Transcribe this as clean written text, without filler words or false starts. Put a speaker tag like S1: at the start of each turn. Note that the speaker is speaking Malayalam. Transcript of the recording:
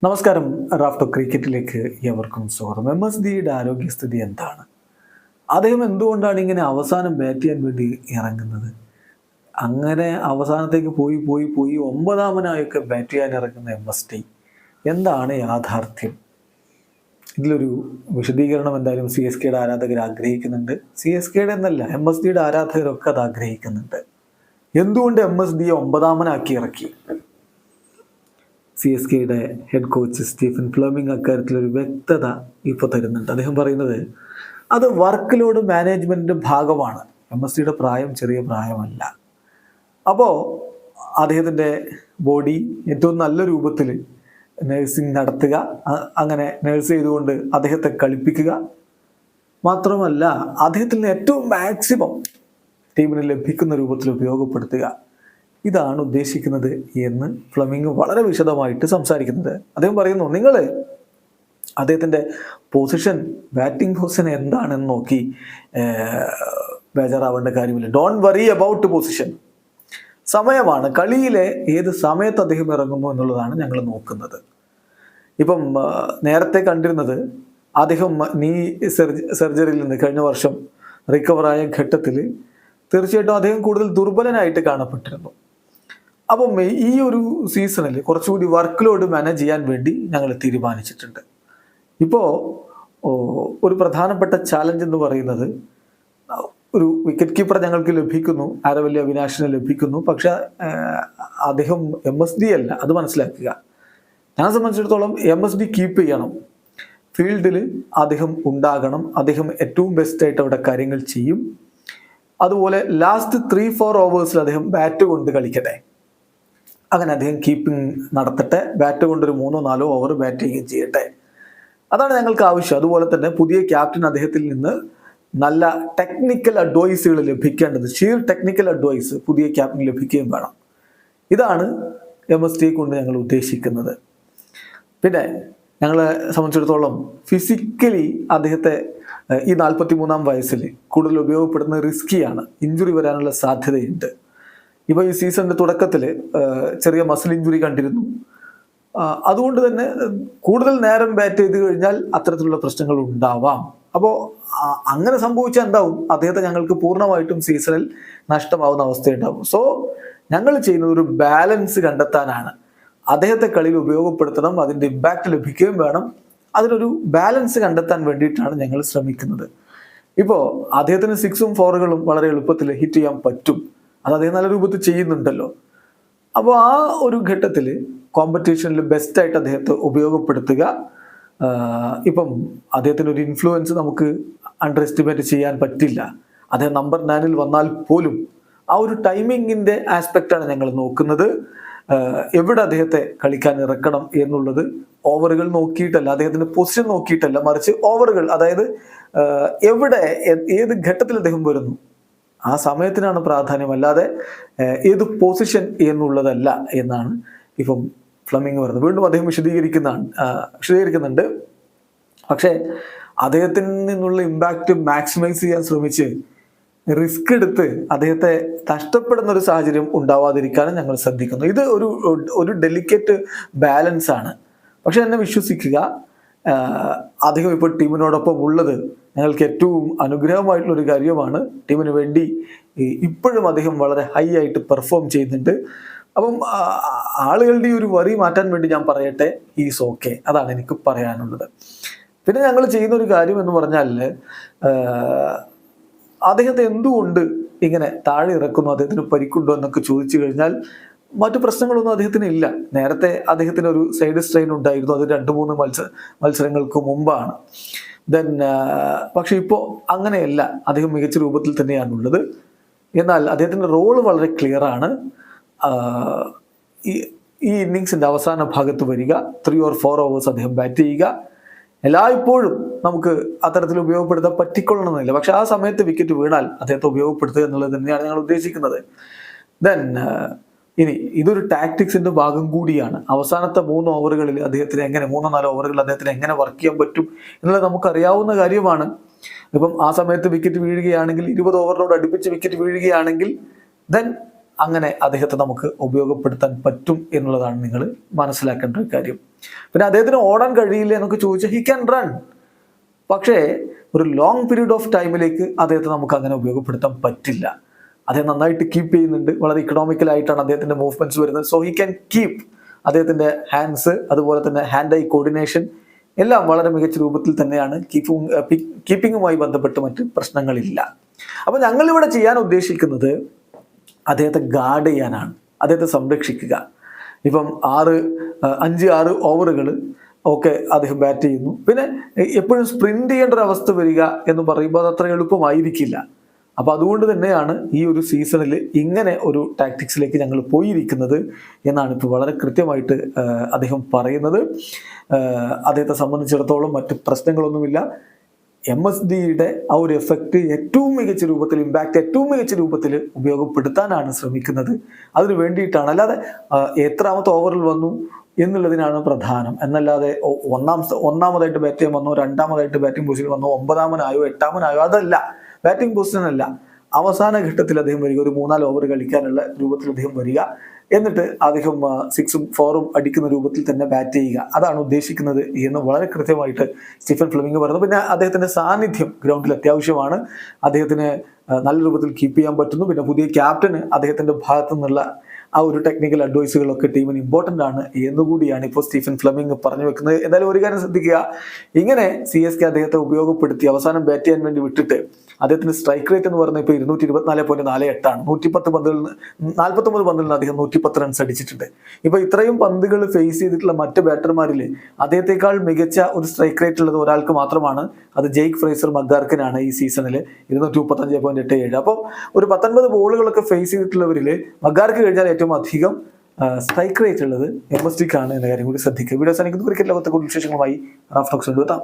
S1: നമസ്കാരം. റാഫ്റ്റോ ക്രിക്കറ്റിലേക്ക് ഏവർക്കും സ്വാഗതം. MSDയുടെ ആരോഗ്യസ്ഥിതി എന്താണ്? അദ്ദേഹം എന്തുകൊണ്ടാണ് ഇങ്ങനെ അവസാനം ബാറ്റ് ചെയ്യാൻ വേണ്ടി ഇറങ്ങുന്നത്? അങ്ങനെ അവസാനത്തേക്ക് പോയി പോയി പോയി ഒമ്പതാമനായൊക്കെ ബാറ്റ് ചെയ്യാൻ ഇറങ്ങുന്ന MSD എന്താണ് യാഥാർത്ഥ്യം? ഇതിലൊരു വിശദീകരണം എന്തായാലും CSKയുടെ ആരാധകർ ആഗ്രഹിക്കുന്നുണ്ട്. CSKയുടെ എന്നല്ല, MSDയുടെ ആരാധകരൊക്കെ അത് ആഗ്രഹിക്കുന്നുണ്ട്. എന്തുകൊണ്ട് MSDയെ ഒമ്പതാമനാക്കി ഇറക്കി? CSKയുടെ ഹെഡ് കോച്ച് സ്റ്റീഫൻ ഫ്ലെമിംഗ് അക്കാര്യത്തിലൊരു വ്യക്തത ഇപ്പോൾ തരുന്നുണ്ട്. അദ്ദേഹം പറയുന്നത് അത് വർക്ക് ലോഡ് മാനേജ്മെൻറ്റിൻ്റെ ഭാഗമാണ്. MSDയുടെ പ്രായം ചെറിയ പ്രായമല്ല. അപ്പോൾ അദ്ദേഹത്തിൻ്റെ ബോഡി ഏറ്റവും നല്ല രൂപത്തിൽ നഴ്സിംഗ് നടത്തുക, അങ്ങനെ നഴ്സ് ചെയ്തുകൊണ്ട് അദ്ദേഹത്തെ കളിപ്പിക്കുക, മാത്രമല്ല അദ്ദേഹത്തിൽ നിന്ന് ഏറ്റവും മാക്സിമം ടീമിന് ലഭിക്കുന്ന രൂപത്തിൽ ഉപയോഗപ്പെടുത്തുക, ഇതാണ് ഉദ്ദേശിക്കുന്നത് എന്ന് ഫ്ലെമിംഗ് വളരെ വിശദമായിട്ട് സംസാരിക്കുന്നത്. അദ്ദേഹം പറയുന്നു, നിങ്ങൾ അദ്ദേഹത്തിൻ്റെ പൊസിഷൻ, ബാറ്റിംഗ് പൊസിഷൻ എന്താണെന്ന് നോക്കി ബേജാറാവേണ്ട കാര്യമില്ല. Don't worry about position. സമയമാണ്, കളിയിലെ ഏത് സമയത്ത് അദ്ദേഹം ഇറങ്ങുന്നു എന്നുള്ളതാണ് ഞങ്ങൾ നോക്കുന്നത്. ഇപ്പം നേരത്തെ അദ്ദേഹം നീ സർജറിയിൽ നിന്ന് കഴിഞ്ഞ വർഷം റിക്കവറായ ഘട്ടത്തിൽ തീർച്ചയായിട്ടും അദ്ദേഹം കൂടുതൽ ദുർബലനായിട്ട് കാണപ്പെട്ടിരുന്നു. അപ്പം ഈ ഒരു സീസണിൽ കുറച്ചുകൂടി വർക്ക് ലോഡ് മാനേജ് ചെയ്യാൻ വേണ്ടി ഞങ്ങൾ തീരുമാനിച്ചിട്ടുണ്ട്. ഇപ്പോൾ ഒരു പ്രധാനപ്പെട്ട ചാലഞ്ച് എന്ന് പറയുന്നത്, ഒരു വിക്കറ്റ് കീപ്പറെ ഞങ്ങൾക്ക് ലഭിക്കുന്നു, ആരവല്ലി അവിനാശിനെ ലഭിക്കുന്നു. പക്ഷെ അദ്ദേഹം MSD അല്ല, അത് മനസ്സിലാക്കുക. ഞങ്ങളെ സംബന്ധിച്ചിടത്തോളം MSD കീപ്പ് ചെയ്യണം, ഫീൽഡിൽ അദ്ദേഹം ഉണ്ടാകണം, അദ്ദേഹം ഏറ്റവും ബെസ്റ്റായിട്ട് അവിടെ കാര്യങ്ങൾ ചെയ്യും. അതുപോലെ ലാസ്റ്റ് 3-4 ഓവേഴ്സിൽ അദ്ദേഹം ബാറ്റ് കൊണ്ട് കളിക്കട്ടെ, അങ്ങനെ അദ്ദേഹം കീപ്പിംഗ് നടത്തട്ടെ, ബാറ്റ് കൊണ്ടൊരു 3-4 ഓവർ ബാറ്റ് ചെയ്യുകയും ചെയ്യട്ടെ. അതാണ് ഞങ്ങൾക്ക് ആവശ്യം. അതുപോലെ തന്നെ പുതിയ ക്യാപ്റ്റൻ അദ്ദേഹത്തിൽ നിന്ന് നല്ല ടെക്നിക്കൽ അഡ്വൈസുകൾ ലഭിക്കേണ്ടത്, ഷീർ ടെക്നിക്കൽ അഡ്വൈസ് പുതിയ ക്യാപ്റ്റന് ലഭിക്കുകയും വേണം. ഇതാണ് MSD കൊണ്ട് ഞങ്ങൾ ഉദ്ദേശിക്കുന്നത്. പിന്നെ ഞങ്ങളെ സംബന്ധിച്ചിടത്തോളം ഫിസിക്കലി അദ്ദേഹത്തെ ഈ 43-ാം വയസ്സിൽ കൂടുതൽ ഉപയോഗപ്പെടുന്നത് റിസ്കിയാണ്, ഇഞ്ചുറി വരാനുള്ള സാധ്യതയുണ്ട്. ഇപ്പോൾ ഈ സീസണിൻ്റെ തുടക്കത്തിൽ ചെറിയ മസിൽ ഇഞ്ചുറി കണ്ടിരുന്നു. അതുകൊണ്ട് തന്നെ കൂടുതൽ നേരം ബാറ്റ് ചെയ്ത് കഴിഞ്ഞാൽ അത്തരത്തിലുള്ള പ്രശ്നങ്ങൾ ഉണ്ടാവാം. അപ്പോൾ അങ്ങനെ സംഭവിച്ചാൽ എന്താവും, അദ്ദേഹത്തെ ഞങ്ങൾക്ക് പൂർണ്ണമായിട്ടും സീസണിൽ നഷ്ടമാവുന്ന അവസ്ഥയുണ്ടാവും. സോ ഞങ്ങൾ ചെയ്യുന്നത് ഒരു ബാലൻസ് കണ്ടെത്താനാണ്. അദ്ദേഹത്തെ കളിയിൽ ഉപയോഗപ്പെടുത്തണം, അതിൻ്റെ ഇമ്പാക്റ്റ് ലഭിക്കുകയും വേണം. അതിനൊരു ബാലൻസ് കണ്ടെത്താൻ വേണ്ടിയിട്ടാണ് ഞങ്ങൾ ശ്രമിക്കുന്നത്. ഇപ്പോൾ അദ്ദേഹത്തിന് 6ഉം 4കളും വളരെ എളുപ്പത്തിൽ ഹിറ്റ് ചെയ്യാൻ പറ്റും, അത് അദ്ദേഹം നല്ല രൂപത്തിൽ ചെയ്യുന്നുണ്ടല്ലോ. അപ്പോൾ ആ ഒരു ഘട്ടത്തിൽ കോമ്പറ്റീഷനിൽ ബെസ്റ്റായിട്ട് അദ്ദേഹത്തെ ഉപയോഗപ്പെടുത്തുക. ഇപ്പം അദ്ദേഹത്തിൻ്റെ ഒരു ഇൻഫ്ലുവൻസ് നമുക്ക് അണ്ടർ എസ്റ്റിമേറ്റ് ചെയ്യാൻ പറ്റില്ല. അദ്ദേഹം നമ്പർ 9-ൽ വന്നാൽ പോലും ആ ഒരു ടൈമിങ്ങിൻ്റെ ആസ്പെക്റ്റാണ് ഞങ്ങൾ നോക്കുന്നത്. എവിടെ അദ്ദേഹത്തെ കളിക്കാൻ ഇറക്കണം എന്നുള്ളത് ഓവറുകൾ നോക്കിയിട്ടല്ല, അദ്ദേഹത്തിൻ്റെ പൊസിഷൻ നോക്കിയിട്ടല്ല, മറിച്ച് ഓവറുകൾ, അതായത് എവിടെ ഏത് ഘട്ടത്തിൽ അദ്ദേഹം വരുന്നു ആ സമയത്തിനാണ് പ്രാധാന്യം, അല്ലാതെ ഏത് പൊസിഷൻ എന്നുള്ളതല്ല എന്നാണ് ഇപ്പം ഫ്ലെമിംഗ് പറയുന്നത്. വീണ്ടും അദ്ദേഹം വിശദീകരിക്കുന്നുണ്ട്. പക്ഷേ അദ്ദേഹത്തിൽ നിന്നുള്ള ഇമ്പാക്റ്റ് മാക്സിമൈസ് ചെയ്യാൻ ശ്രമിച്ച് റിസ്ക് എടുത്ത് അദ്ദേഹത്തെ നഷ്ടപ്പെടുന്ന ഒരു സാഹചര്യം ഉണ്ടാവാതിരിക്കാനും ഞങ്ങൾ ശ്രദ്ധിക്കുന്നു. ഇത് ഒരു ഡെലിക്കേറ്റ് ബാലൻസ് ആണ്. പക്ഷെ എന്നെ വിശ്വസിക്കുക, അദ്ദേഹം ഇപ്പോൾ ടീമിനോടൊപ്പം ഉള്ളത് ഞങ്ങൾക്ക് ഏറ്റവും അനുഗ്രഹമായിട്ടുള്ളൊരു കാര്യമാണ്. ടീമിന് വേണ്ടി ഇപ്പോഴും അദ്ദേഹം വളരെ ഹൈ ആയിട്ട് പെർഫോം ചെയ്യുന്നുണ്ട്. അപ്പം ആളുകളുടെ ഒരു വറി മാറ്റാൻ വേണ്ടി ഞാൻ പറയട്ടെ, ഈസ് ഓക്കെ, അതാണ് എനിക്ക് പറയാനുള്ളത്. പിന്നെ ഞങ്ങൾ ചെയ്യുന്ന ഒരു കാര്യം എന്ന് പറഞ്ഞാൽ, അദ്ദേഹത്തെ എന്തുകൊണ്ട് ഇങ്ങനെ താഴെ ഇറക്കുന്നു, അദ്ദേഹത്തിന് പരിക്കുണ്ടോ എന്നൊക്കെ ചോദിച്ചു കഴിഞ്ഞാൽ മറ്റു പ്രശ്നങ്ങളൊന്നും അദ്ദേഹത്തിന് ഇല്ല. നേരത്തെ അദ്ദേഹത്തിന് ഒരു സൈഡ് സ്ട്രെയിൻ ഉണ്ടായിരുന്നു, അത് 2-3 മത്സരങ്ങൾക്ക് മുമ്പാണ്. പക്ഷെ ഇപ്പോൾ അങ്ങനെയല്ല, അദ്ദേഹം മികച്ച രൂപത്തിൽ തന്നെയാണുള്ളത്. എന്നാൽ അദ്ദേഹത്തിൻ്റെ റോള് വളരെ ക്ലിയർ ആണ്. ഈ ഇന്നിങ്സിൻ്റെ അവസാന ഭാഗത്ത് വരിക, 3 or 4 ഓവേഴ്സ് അദ്ദേഹം ബാറ്റ് ചെയ്യുക. എല്ലായ്പ്പോഴും നമുക്ക് അത്തരത്തിൽ ഉപയോഗപ്പെടുത്താൻ പറ്റിക്കൊള്ളണമെന്നില്ല, പക്ഷെ ആ സമയത്ത് വിക്കറ്റ് വീണാൽ അദ്ദേഹത്തെ ഉപയോഗപ്പെടുത്തുക എന്നുള്ളത് തന്നെയാണ് ഞങ്ങൾ ഉദ്ദേശിക്കുന്നത്. ഇനി ഇതൊരു ടാക്ടിക്സിന്റെ ഭാഗം കൂടിയാണ്. അവസാനത്തെ 3 ഓവറുകളിൽ അദ്ദേഹത്തിന് എങ്ങനെ 3-4 ഓവറുകളിൽ അദ്ദേഹത്തിന് എങ്ങനെ വർക്ക് ചെയ്യാൻ പറ്റും എന്നുള്ളത് നമുക്കറിയാവുന്ന കാര്യമാണ്. ഇപ്പം ആ സമയത്ത് വിക്കറ്റ് വീഴുകയാണെങ്കിൽ, 20 ഓവറിനോട് അടുപ്പിച്ച് വിക്കറ്റ് വീഴുകയാണെങ്കിൽ അങ്ങനെ അദ്ദേഹത്തെ നമുക്ക് ഉപയോഗപ്പെടുത്താൻ പറ്റും എന്നുള്ളതാണ് നിങ്ങൾ മനസ്സിലാക്കേണ്ട ഒരു കാര്യം. പിന്നെ അദ്ദേഹത്തിന് ഓടാൻ കഴിയില്ല എന്നൊക്കെ ചോദിച്ചാൽ ഹി ക്യാൻ റൺ. പക്ഷേ ഒരു ലോങ് പീരീഡ് ഓഫ് ടൈമിലേക്ക് അദ്ദേഹത്തെ നമുക്ക് അങ്ങനെ ഉപയോഗപ്പെടുത്താൻ പറ്റില്ല. അദ്ദേഹം നന്നായിട്ട് കീപ്പ് ചെയ്യുന്നുണ്ട്, വളരെ ഇക്കണോമിക്കലായിട്ടാണ് അദ്ദേഹത്തിൻ്റെ മൂവ്മെൻറ്റ്സ് വരുന്നത്. സോ ഹി ക്യാൻ കീപ്പ് അദ്ദേഹത്തിൻ്റെ ഹാൻഡ്സ്, അതുപോലെ തന്നെ ഹാൻഡ് ഐ കോർഡിനേഷൻ എല്ലാം വളരെ മികച്ച രൂപത്തിൽ തന്നെയാണ്. കീപ്പിങ്ങുമായി ബന്ധപ്പെട്ട് മറ്റ് പ്രശ്നങ്ങളില്ല. അപ്പോൾ ഞങ്ങളിവിടെ ചെയ്യാൻ ഉദ്ദേശിക്കുന്നത് അദ്ദേഹത്തെ ഗാർഡ് ചെയ്യാനാണ്, അദ്ദേഹത്തെ സംരക്ഷിക്കുക. ഇപ്പം 5-6 ഓവറുകൾ ഒക്കെ അദ്ദേഹം ബാറ്റ് ചെയ്യുന്നു. പിന്നെ എപ്പോഴും സ്പ്രിന്റ് ചെയ്യേണ്ട ഒരു അവസ്ഥ വരിക എന്ന് പറയുമ്പോൾ അത് അത്ര എളുപ്പമായിരിക്കില്ല. അപ്പോൾ അതുകൊണ്ട് തന്നെയാണ് ഈ ഒരു സീസണിൽ ഇങ്ങനെ ഒരു ടാക്ടിക്സിലേക്ക് ഞങ്ങൾ പോയിരിക്കുന്നത് എന്നാണ് ഇപ്പോൾ വളരെ കൃത്യമായിട്ട് അദ്ദേഹം പറയുന്നത്. അദ്ദേഹത്തെ സംബന്ധിച്ചിടത്തോളം മറ്റ് പ്രശ്നങ്ങളൊന്നുമില്ല. MSDയുടെ ആ ഒരു എഫക്റ്റ് ഏറ്റവും മികച്ച രൂപത്തിൽ, ഇമ്പാക്റ്റ് ഏറ്റവും മികച്ച രൂപത്തിൽ ഉപയോഗപ്പെടുത്താനാണ് ശ്രമിക്കുന്നത്. അതിനു വേണ്ടിയിട്ടാണ്, അല്ലാതെ എത്രാമത്തെ ഓവറിൽ വന്നു എന്നുള്ളതിനാണ് പ്രധാനം എന്നല്ലാതെ ഒന്നാമതായിട്ട് ബാറ്റ് ചെയ്യാൻ വന്നോ, രണ്ടാമതായിട്ട് ബാറ്റിംഗ് പൊസിഷനിൽ വന്നോ, 9-ആയോ 8-ആയോ അതല്ല. ബാറ്റിംഗ് പൊസിഷനല്ല, അവസാന ഘട്ടത്തിൽ അദ്ദേഹം വരിക, ഒരു 3-4 ഓവർ കളിക്കാനുള്ള രൂപത്തിൽ അദ്ദേഹം വരിക, എന്നിട്ട് അദ്ദേഹം 6ഉം 4ഉം അടിക്കുന്ന രൂപത്തിൽ തന്നെ ബാറ്റ് ചെയ്യുക, അതാണ് ഉദ്ദേശിക്കുന്നത് എന്ന് വളരെ കൃത്യമായിട്ട് സ്റ്റീഫൻ ഫ്ലെമിംഗ് പറയുന്നു. പിന്നെ അദ്ദേഹത്തിൻ്റെ സാന്നിധ്യം ഗ്രൗണ്ടിൽ അത്യാവശ്യമാണ്, അദ്ദേഹത്തിന് നല്ല രൂപത്തിൽ കീപ്പ് ചെയ്യാൻ പറ്റുന്നു. പിന്നെ പുതിയ ക്യാപ്റ്റന് അദ്ദേഹത്തിൻ്റെ ഭാഗത്തു നിന്നുള്ള ആ ഒരു ടെക്നിക്കൽ അഡ്വൈസുകളൊക്കെ ടീമിന് ഇമ്പോർട്ടൻ്റ് ആണ് എന്നുകൂടിയാണ് ഇപ്പോൾ സ്റ്റീഫൻ ഫ്ലെമിംഗ് പറഞ്ഞു വെക്കുന്നത്. എന്തായാലും ഒരു കാര്യം ശ്രദ്ധിക്കുക, ഇങ്ങനെ CSK അദ്ദേഹത്തെ ഉപയോഗപ്പെടുത്തി അവസാനം ബാറ്റ് ചെയ്യാൻ വേണ്ടി വിട്ടിട്ട് അദ്ദേഹത്തിന് സ്ട്രൈക്ക് റേറ്റ് എന്ന് പറയുന്നത് ഇപ്പോൾ 224.48 ആണ്. 49 പന്തിൽ നിന്ന് അദ്ദേഹം 110 റൺസ് അടിച്ചിട്ടുണ്ട്. ഇപ്പോൾ ഇത്രയും പന്തുകൾ ഫേസ് ചെയ്തിട്ടുള്ള മറ്റ് ബാറ്റർമാരിൽ അദ്ദേഹത്തെക്കാൾ മികച്ച ഒരു സ്ട്രൈക്ക് റേറ്റ് ഉള്ളത് ഒരാൾക്ക് മാത്രമാണ്, അത് ജെയ്ക്ക് ഫ്രേസർ മക്ഗാർക്കിനാണ് ഈ സീസണിൽ 235.87. അപ്പോൾ ഒരു 19 ബോളുകളൊക്കെ ഫേസ് ചെയ്തിട്ടുള്ളവരിൽ മക്ഗാർക്ക് കഴിഞ്ഞാൽ ഏറ്റവും അധികം സ്ട്രൈക്ക് റേറ്റ് ഉള്ളത് MSDക്കാണ് എന്ന കാര്യം കൂടി ശ്രദ്ധിക്കുക. വീഡിയോ സാധിക്കുന്ന ക്രിക്കറ്റ് ലോകത്തെ കൂടുതൽ വിശേഷങ്ങളുമായി റാഫ് ടോക്സ് കൊണ്ടുവെത്താം.